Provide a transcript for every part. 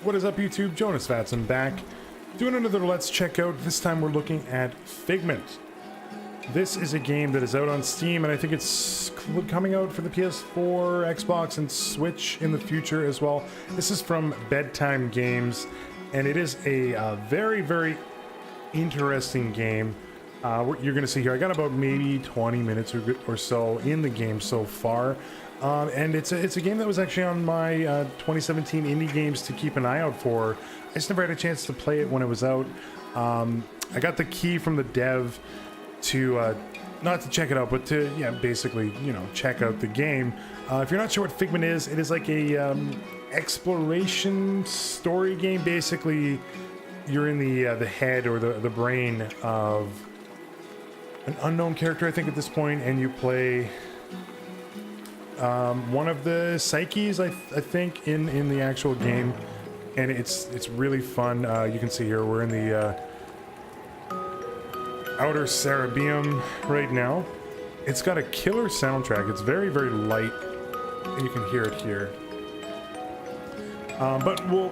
What is up, YouTube? Jonusfatson back, doing another Let's Check Out. This time we're looking at Figment. This is a game that is out on Steam, and I think it's coming out for the PS4, Xbox, and Switch in the future as well. This is from Bedtime Games, and it is a very, very interesting game. You're going to see here, I got about maybe 20 minutes or so in the game so far. And it's a game that was actually on my 2017 indie games to keep an eye out for. I just never had a chance to play it when it was out. I got the key from the dev to not to check it out, but to basically check out the game. If you're not sure what Figment is, it is like a exploration story game. Basically, you're in the head or the brain of an unknown character, I think, at this point, and you play one of the psyches, I think, in the actual game, and it's really fun. You can see here we're in the outer Cerebium right now. It's got a killer soundtrack. It's very, very light, and you can hear it here. But we'll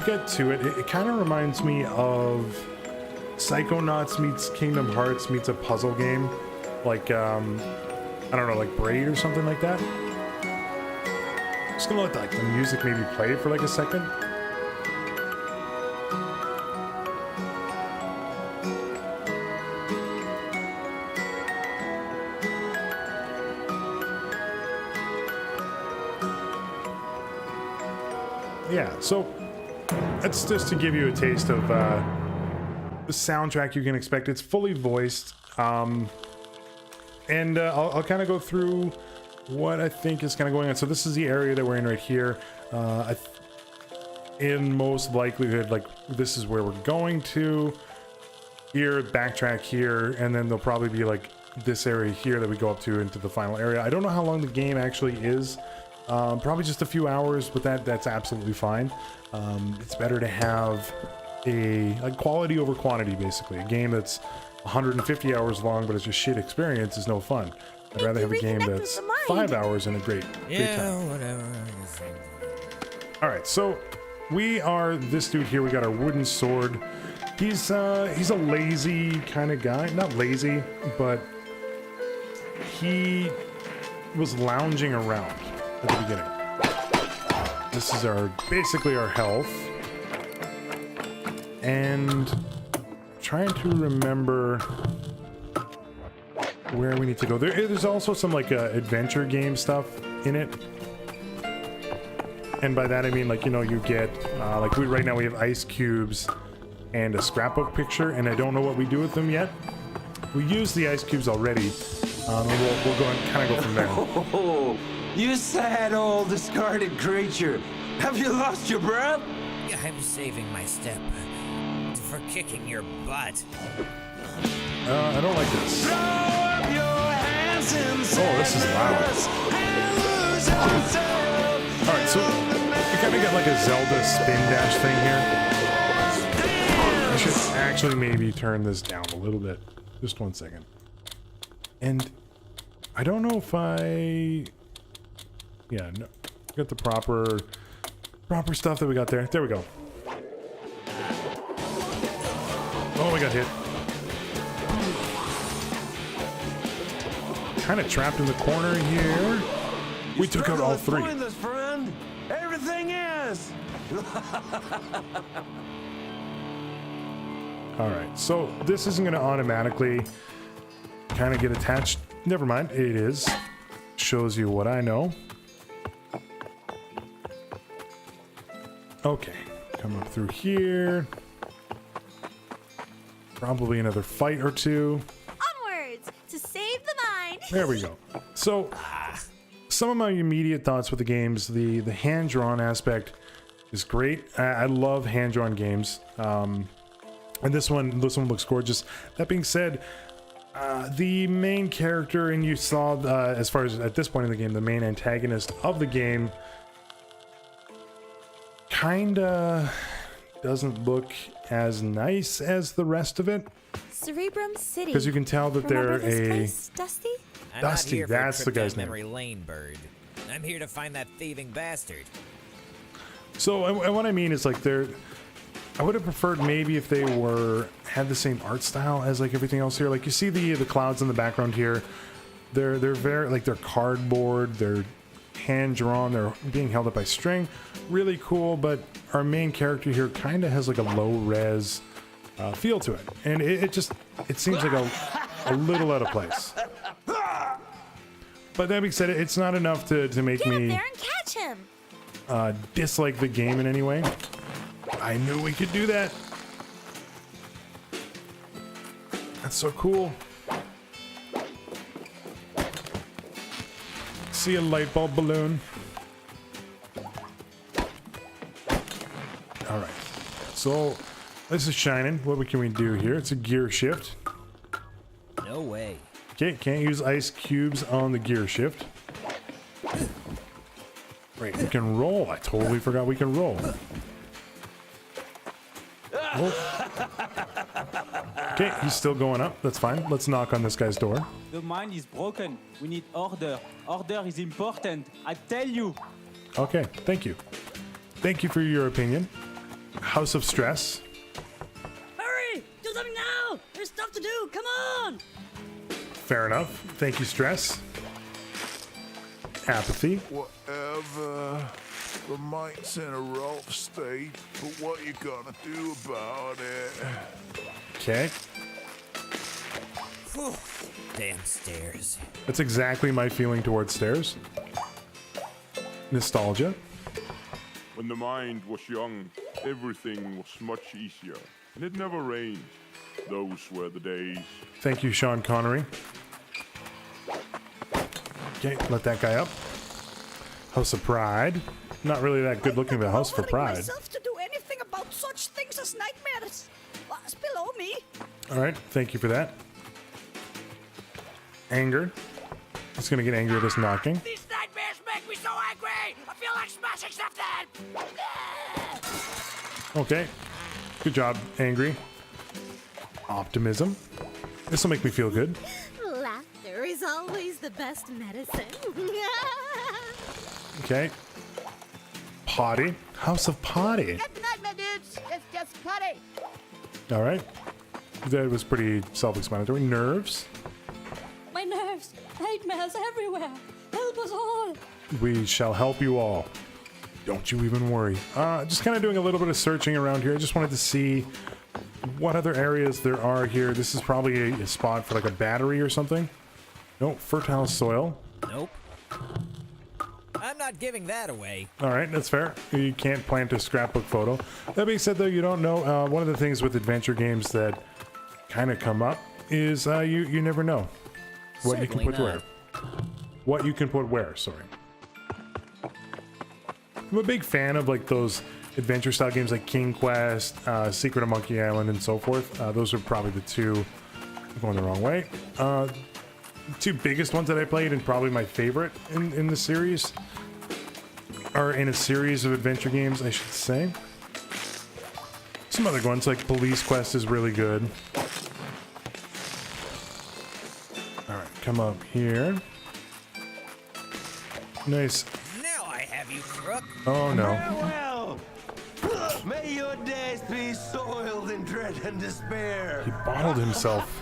get to it. It kind of reminds me of Psychonauts meets Kingdom Hearts meets a puzzle game, like I don't know, like Braid or something like that. Just gonna let the music maybe play for like a second. Yeah, so that's just to give you a taste of the soundtrack you can expect. It's fully voiced, and I'll kind of go through what I think is kind of going on. So this is the area that we're in right here. In most likelihood, like, this is where we're going to. Here, backtrack here, and then there'll probably be like this area here that we go up to into the final area. I don't know how long the game actually is. Probably just a few hours, but that's absolutely fine. It's better to have a quality over quantity, basically. A game that's 150 hours long, but it's just shit experience is no fun. I'd rather have a game that's 5 hours and a great time. Whatever. All right, so we are this dude here. We got our wooden sword. He's a lazy kind of guy. Not lazy, but he was lounging around at the beginning. This is basically our health. And trying to remember where we need to go. There's also some like adventure game stuff in it, and by that I mean, like, you get like right now we have ice cubes and a scrapbook picture, and I don't know what we do with them yet. We used the ice cubes already, and we'll go and kind of go from there. Oh, you sad old discarded creature, have you lost your breath? I'm saving my step for kicking your butt. I don't like this. Throw up your hands and Oh, this is loud. Alright, so you kind of get like a Zelda spin dash thing here. I should actually maybe turn this down a little bit. Just 1 second. And I don't know if no, got the proper stuff that we got there. There we go. Oh, we got hit. Kind of trapped in the corner here. We took out all three. Pointless, friend. Everything is. All right, so this isn't going to automatically kind of get attached. Never mind, it is. Shows you what I know. Okay, come up through here. Probably another fight or two. Onwards to save the mind. There we go. So, some of my immediate thoughts with the games, the hand-drawn aspect is great. I love hand-drawn games. And this one looks gorgeous. That being said, the main character, and you saw, as far as at this point in the game, the main antagonist of the game, kinda doesn't look as nice as the rest of it. Cerebrum City. Because you can tell that Remember they're this a place, Dusty? I'm Dusty, not here for that's a the trip guy's down name. Memory Lane, bird. I'm here to find that thieving bastard. So and what I mean is like I would have preferred maybe if they had the same art style as like everything else here. Like you see the clouds in the background here. They're very like they're cardboard. They're hand drawn. They're being held up by string. Really cool. But our main character here kind of has like a low res feel to it, and it seems like a little out of place. But that being said, it's not enough to make Get up me there and catch him. dislike the game in any way. I knew we could do that. That's so cool. See a light bulb balloon. All right. So this is shining. What can we do here? It's a gear shift. No way. Okay, can't use ice cubes on the gear shift. Wait, we can roll. I totally forgot we can roll. Oh. Okay, he's still going up. That's fine. Let's knock on this guy's door. The mine is broken. We need order. Order is important. I tell you. Okay, thank you. Thank you for your opinion. House of Stress. Hurry! Do something now! There's stuff to do! Come on! Fair enough. Thank you, Stress. Apathy. Whatever. The mine's in a rough state, but what you gonna do about it? Okay. Whew. Damn stairs. That's exactly my feeling towards stairs. Nostalgia. When the mind was young, everything was much easier, and it never rained. Those were the days. Thank you, Sean Connery. Okay, let that guy up. House of Pride. Not really that good looking of a house for pride. Myself to do anything about such things as nightmares. What's below me? All right, thank you for that. Anger. He's gonna get angry at this knocking. These nightmares make me so angry! I feel like smashing something! Okay, good job, angry. Optimism. This will make me feel good. Laughter is always the best medicine. Okay. Potty. House of Potty. Nightmare dudes. It's just putty. All right. That was pretty self-explanatory. Nerves. My nerves. Nightmares everywhere. Help us all. We shall help you all. Don't you even worry. Just kind of doing a little bit of searching around here. I just wanted to see what other areas there are here. This is probably a spot for like a battery or something. No, fertile soil. Nope. I'm not giving that away. All right, that's fair. You can't plant a scrapbook photo. That being said, though, you don't know. One of the things with adventure games that kind of come up is you never know what you can Certainly put where. What you can put where, sorry. I'm a big fan of like those adventure style games like King Quest, Secret of Monkey Island, and so forth. Those are probably the two. I'm going the wrong way. Two biggest ones that I played, and probably my favorite in the series, are in a series of adventure games, I should say. Some other ones like Police Quest is really good. All right, come up here. Nice. Now I have you, crook. Oh no. Farewell! May your days be soiled in dread and despair. He bottled himself.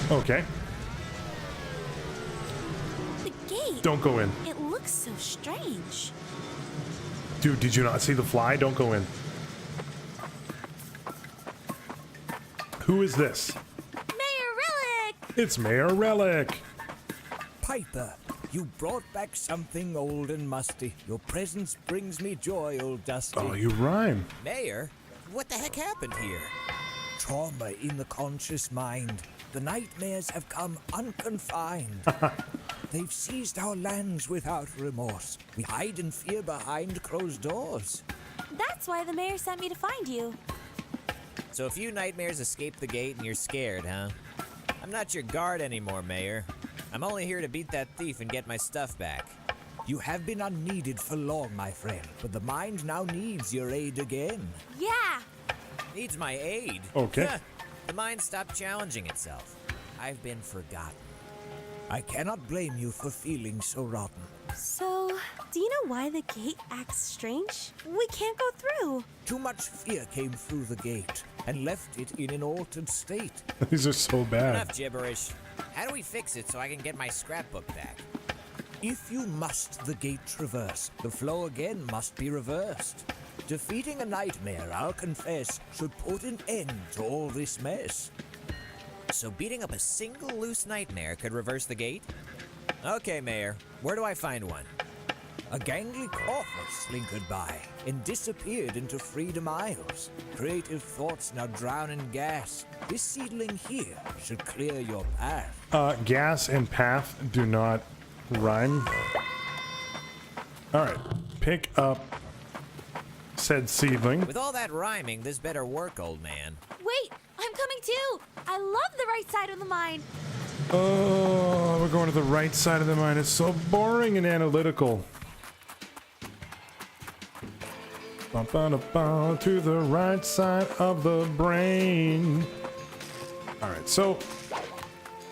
Okay. The gate. Don't go in. It looks so strange. Dude, did you not see the fly? Don't go in. Who is this? Mayor Relic! It's Mayor Relic. Piper, you brought back something old and musty. Your presence brings me joy, old Dusty. Oh, you rhyme. Mayor? What the heck happened here? Trauma in the conscious mind. The nightmares have come unconfined. They've seized our lands without remorse. We hide in fear behind closed doors. That's why the mayor sent me to find you. So a few nightmares escaped the gate and you're scared, huh? I'm not your guard anymore, Mayor. I'm only here to beat that thief and get my stuff back. You have been unneeded for long, my friend, but the mind now needs your aid again. Yeah! Needs my aid? Okay. The mind stopped challenging itself. I've been forgotten. I cannot blame you for feeling so rotten. So, Do you know why the gate acts strange? We can't go through. Too much fear came through the gate and left it in an altered state. These are so bad. Enough gibberish. How do we fix it so I can get my scrapbook back? If you must the gate traverse, the flow again must be reversed. Defeating a nightmare, I'll confess, should put an end to all this mess. So beating up a single loose nightmare could reverse the gate? Okay, Mayor. Where do I find one? A gangly corpus slinkered by and disappeared into freedom isles. Creative thoughts now drown in gas. This seedling here should clear your path. Gas and path do not rhyme. Alright, pick up said seedling. With all that rhyming, this better work, old man. Wait, I'm coming too. I love the right side of the mine. Oh, we're going to the right side of the mine. It's so boring and analytical. Ba-ba-da-ba, to the right side of the brain. Alright, so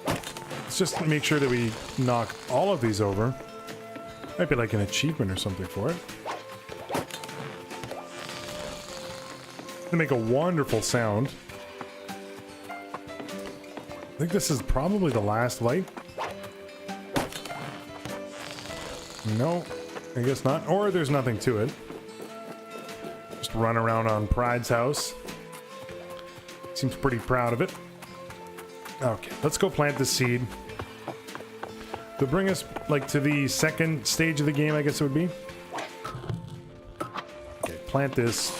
let's just make sure that we knock all of these over. Might be like an achievement or something for it. To make a wonderful sound. I think this is probably the last light. No, I guess not. Or there's nothing to it. Just run around on Pride's house. Seems pretty proud of it. Okay, let's go plant the seed. To bring us like to the second stage of the game, I guess it would be. Okay, plant this.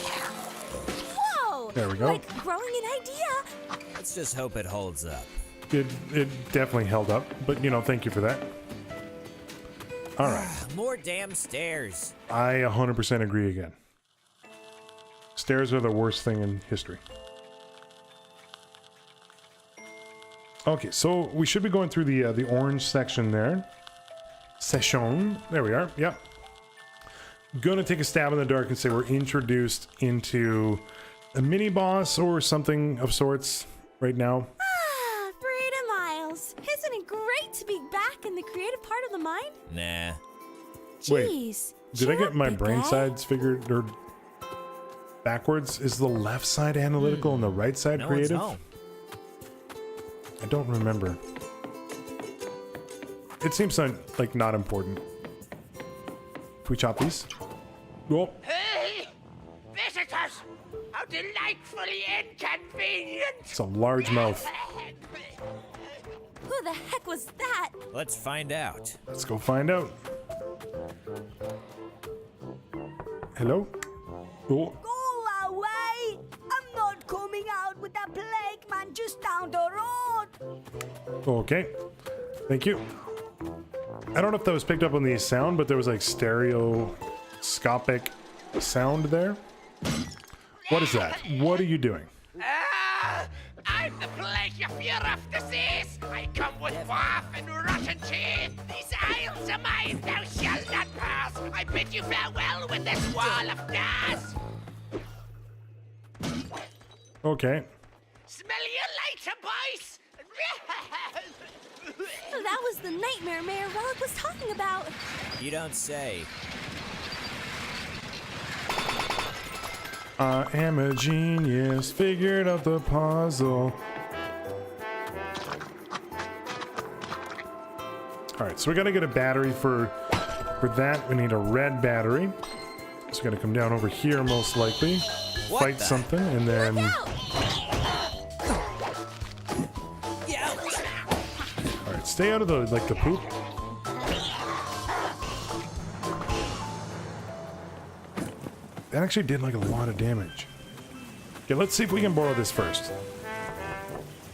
Whoa! There we go. Like growing an idea. Let's just hope it holds up. It definitely held up, but you know, thank you for that. All right. More damn stairs. I 100% agree again. Stairs are the worst thing in history. Okay, so we should be going through the orange section there. Session. There we are. Yep. Gonna take a stab in the dark and say we're introduced into a mini boss or something of sorts right now. Ah, Freedom Isles. Isn't it great to be back in the creative part of the mine? Nah. Wait, Jeez. did I cheer get up, my big brain guy. sides figured or backwards? Is the left side analytical and the right side No creative? one's home. I don't remember. It seems like not important. If we chop these. Oh, Hey! Visitors! How delightfully inconvenient! it's a large mouth. Who the heck was that? Let's find out. Let's go find out. Hello? Oh, Go away! I'm not coming out with that plague man just down the road. okay. Thank you. I don't know if that was picked up on the sound, but there was like stereoscopic sound there. What is that? What are you doing? I'm the plague of fear of disease! I come with barf and rotten teeth! These isles are mine, thou shalt not pass! I bid you farewell with this wall of gas! Okay. Smell you later, boys! That was the nightmare Mayor Relic was talking about. You don't say. I am a genius, figured out the puzzle. Alright, so we gotta get a battery for that. We need a red battery. So we gotta come down over here most likely. What fight the- something and then alright, stay out of the the poop. That actually did like a lot of damage. Okay, let's see if we can borrow this first.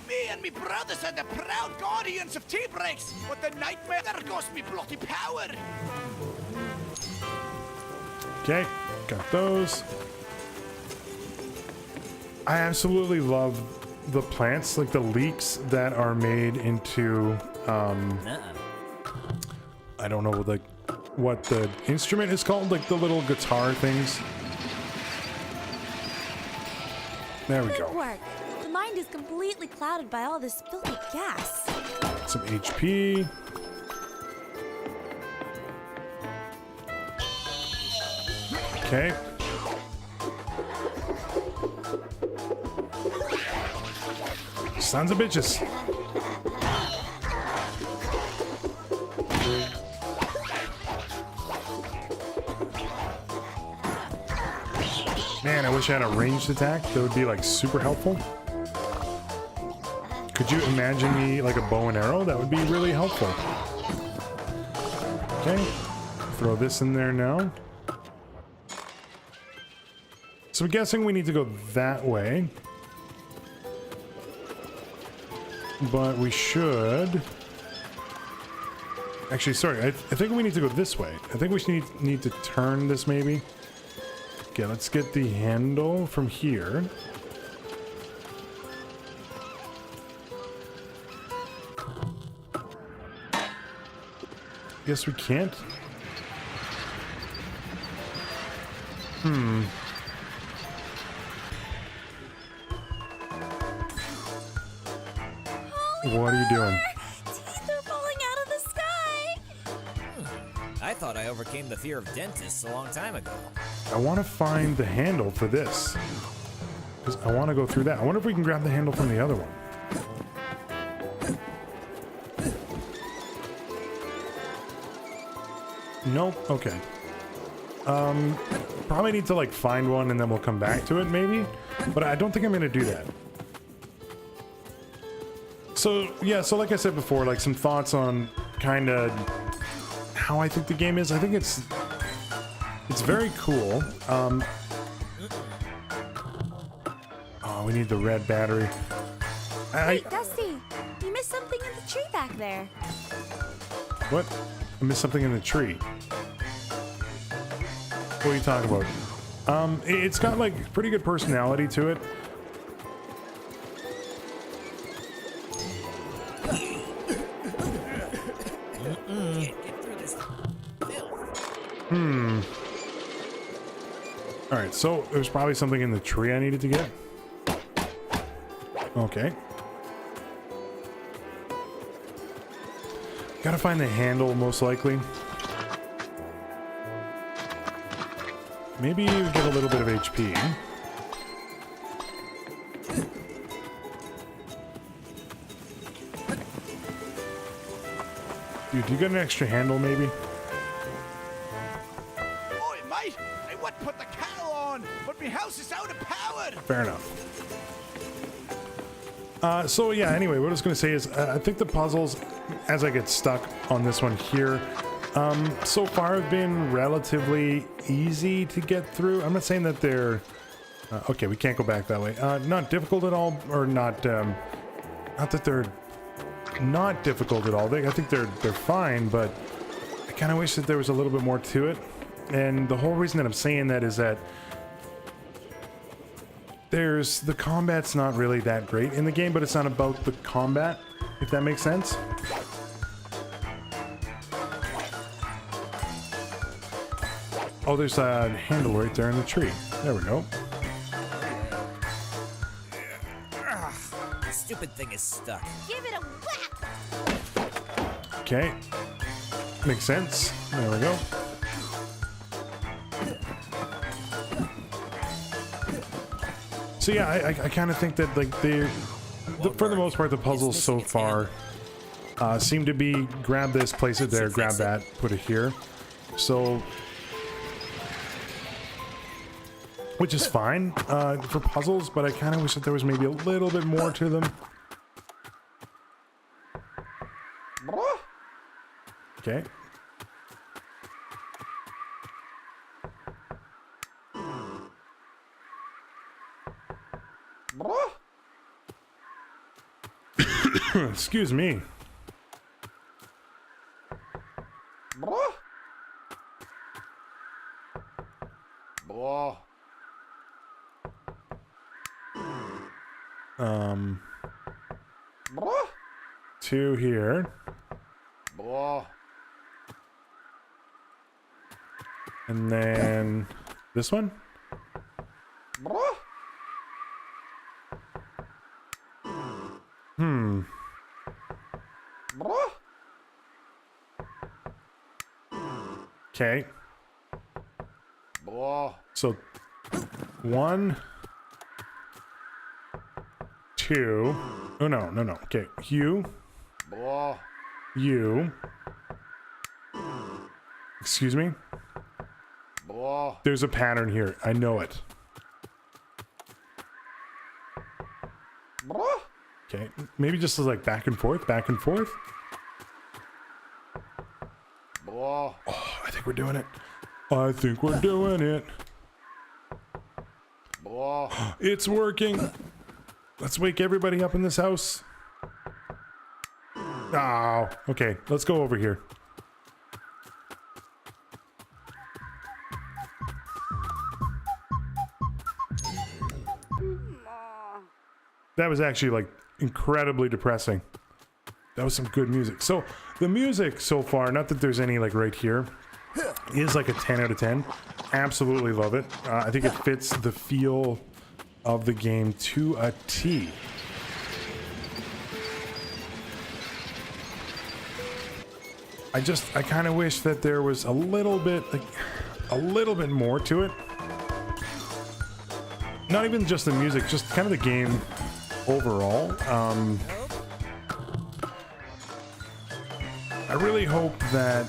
Me and me brothers are the proud guardians of tea breaks, but the nightmare there goes me bloody power! Okay, got those. I absolutely love the plants, like the leeks that are made into I don't know what the instrument is called, like the little guitar things. There we Good go. work. The mind is completely clouded by all this filthy gas. Some HP. Okay. Sons of bitches. Man, I wish I had a ranged attack. That would be like super helpful. Could you imagine me like a bow and arrow? That would be really helpful. Okay. Throw this in there now. So I'm guessing we need to go that way. But we should... Actually, sorry, I think we need to go this way. I think we need to turn this maybe. Okay, let's get the handle from here. Guess we can't. What are you doing? Teeth are falling out of the sky. I thought I overcame the fear of dentists a long time ago. I want to find the handle for this. Because I want to go through that. I wonder if we can grab the handle from the other one. Nope. Okay. Probably need to like find one and then we'll come back to it maybe. But I don't think I'm going to do that. So, yeah, so like I said before, like some thoughts on kind of how I think the game is. I think it's very cool. Oh, we need the red battery. Wait, Dusty, you missed something in the tree back there. What? I missed something in the tree. What are you talking about? It's got like pretty good personality to it. Alright, so there's probably something in the tree I needed to get. Okay. Gotta find the handle, most likely. Maybe you get a little bit of HP. Dude, do you get an extra handle, maybe? Oi, mate! I would put the kettle on, but my house is out of power! Fair enough. So yeah, anyway, what I was going to say is I think the puzzles, as I get stuck on this one here, so far have been relatively easy to get through. I'm not saying that they're... okay, we can't go back that way. Not difficult at all, or not... not that they're not difficult at all. I think they're fine, but I kind of wish that there was a little bit more to it. And the whole reason that I'm saying that is that the combat's not really that great in the game, but it's not about the combat, if that makes sense. Oh, there's a handle right there in the tree. There we go. This stupid thing is stuck. Give it a whack. Okay. Makes sense. There we go. So yeah, I kind of think that like for the most part, the puzzles so far seem to be grab this, place it there, grab that, put it here. So, which is fine for puzzles, but I kind of wish that there was maybe a little bit more to them. Okay. Excuse me. Two here. And then this one? Okay. So 1, 2. Oh no. Okay, you. You. Excuse me. There's a pattern here. I know it. Okay, maybe just like back and forth, back and forth. Oh, I think we're doing it. I think we're doing it. It's working. Let's wake everybody up in this house. Oh, okay, let's go over here. That was actually like incredibly depressing. That was some good music. So the music so far, not that there's any like right here, is like a 10 out of 10. Absolutely love it. I think it fits the feel of the game to a T. I kind of wish that there was a little bit more to it. Not even just the music, just kind of the game overall. I really hope that,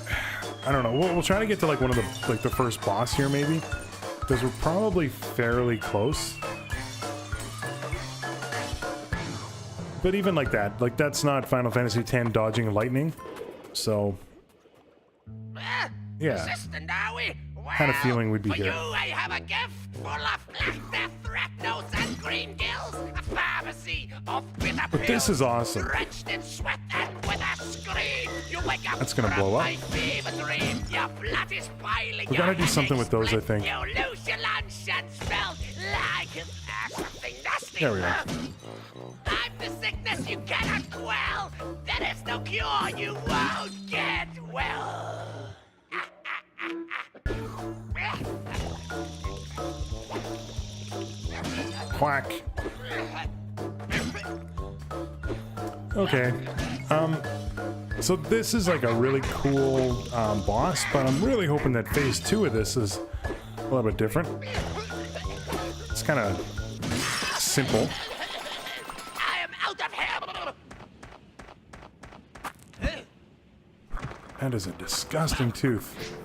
I don't know, we'll try to get to like one of the first boss here maybe, because we're probably fairly close. But even like that's not Final Fantasy X dodging lightning, so yeah, kind of feeling we'd be for here. you, I have a gift full of black death, red nose, and green gills. A pharmacy of bitter But this is awesome. drenched in sweat and with a scream. You wake up That's gonna from blow up. my fever dream. Your blood is boiling. We gotta do something with those, I think. You lose your lunch and smell like something nasty. There we are. I'm the sickness you cannot quell. There is no cure. You won't get well. Quack. Okay. So this is like a really cool boss, but I'm really hoping that phase 2 of this is a little bit different. It's kind of simple. I am out of here. That is a disgusting tooth.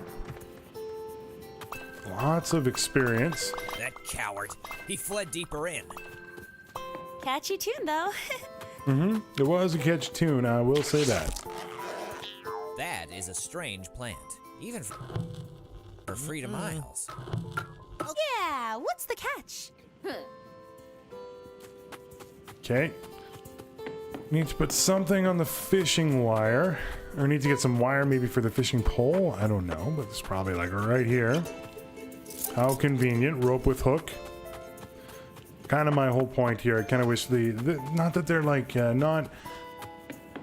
Lots of experience. That coward. He fled deeper in. Catchy tune, though. It was a catchy tune, I will say that. That is a strange plant. Even for Freedom Isles. Yeah, what's the catch? Okay. Need to put something on the fishing wire. Or need to get some wire maybe for the fishing pole. I don't know, but it's probably like right here. How convenient. Rope with hook. Kind of my whole point here. I kind of wish not that they're like not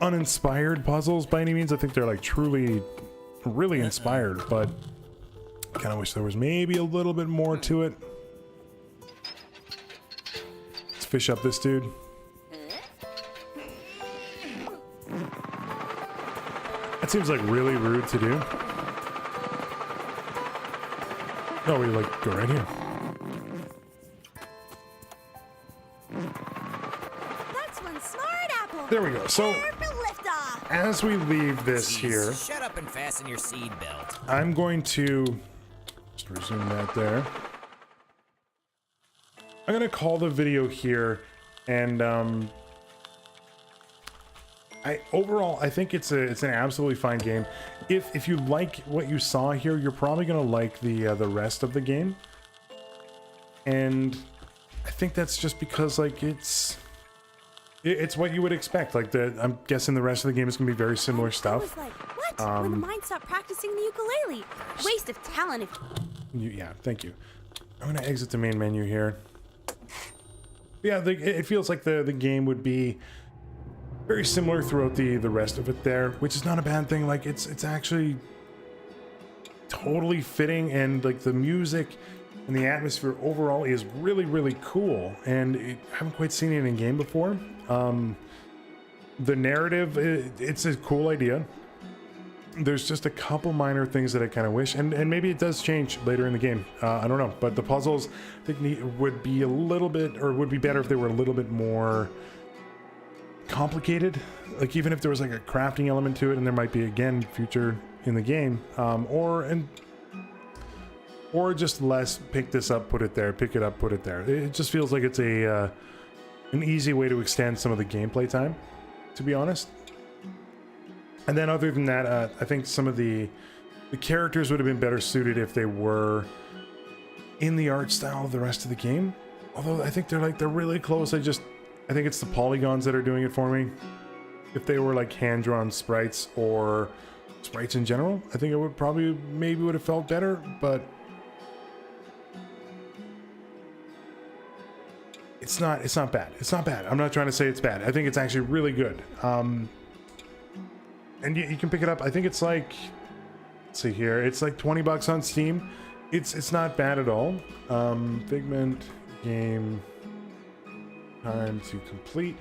uninspired puzzles by any means. I think they're like truly really inspired, but kind of wish there was maybe a little bit more to it. Let's fish up this dude. That seems like really rude to do. No, we like go right here. That's one smart apple. There we go. So Lift off. as we leave this Jeez, here, shut up and fasten your seed belt. I'm going to just resume that there. I'm gonna call the video here, and overall I think it's an absolutely fine game. If you like what you saw here, you're probably gonna like the rest of the game, and I think that's just because like it's what you would expect. Like I'm guessing the rest of the game is gonna be very similar I stuff. was like, what? When the mind stopped practicing the ukulele. Waste of talent if... Yeah, thank you. I'm gonna exit the main menu here. Yeah, it feels like the game would be very similar throughout the rest of it there, which is not a bad thing. Like it's actually totally fitting, and like the music and the atmosphere overall is really, really cool, and I haven't quite seen it in game before. The narrative, it's a cool idea. there's just a couple minor things that I kind of wish, and maybe it does change later in the game. I don't know, but the puzzles I think would be a little bit, or would be better if they were a little bit more complicated. Like even if there was like a crafting element to it, and there might be again future in the game, or just less pick this up, put it there, pick it up, put it there. It just feels like it's a an easy way to extend some of the gameplay time, to be honest. And then other than that, I think some of the characters would have been better suited if they were in the art style of the rest of the game. Although I think they're really close. I think it's the polygons that are doing it for me. If they were like hand-drawn sprites or sprites in general, I think it would probably maybe would have felt better, but it's not bad. It's not bad. I'm not trying to say it's bad. I think it's actually really good. And you can pick it up. I think it's like, let's see here, it's like 20 bucks on Steam. It's not bad at all. Figment game time to complete.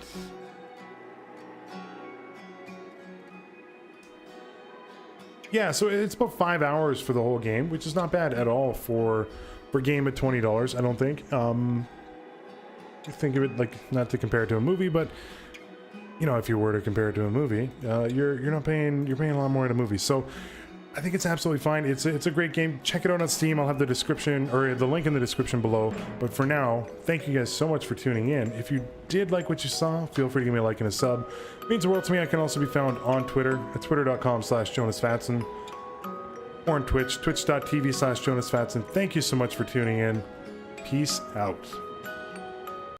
Yeah, so it's about 5 hours for the whole game, which is not bad at all for a game at $20. I don't think. Think of it like, not to compare it to a movie, but you know, if you were to compare it to a movie, you're paying a lot more at a movie. So I think it's absolutely fine. It's a great game. Check it out on Steam. I'll have the description, or the link in the description below. But for now, thank you guys so much for tuning in. If you did like what you saw, feel free to give me a like and a sub. It means the world to me. I can also be found on Twitter at twitter.com/Jonusfatson, or on Twitch, twitch.tv/Jonusfatson. Thank you so much for tuning in. Peace out.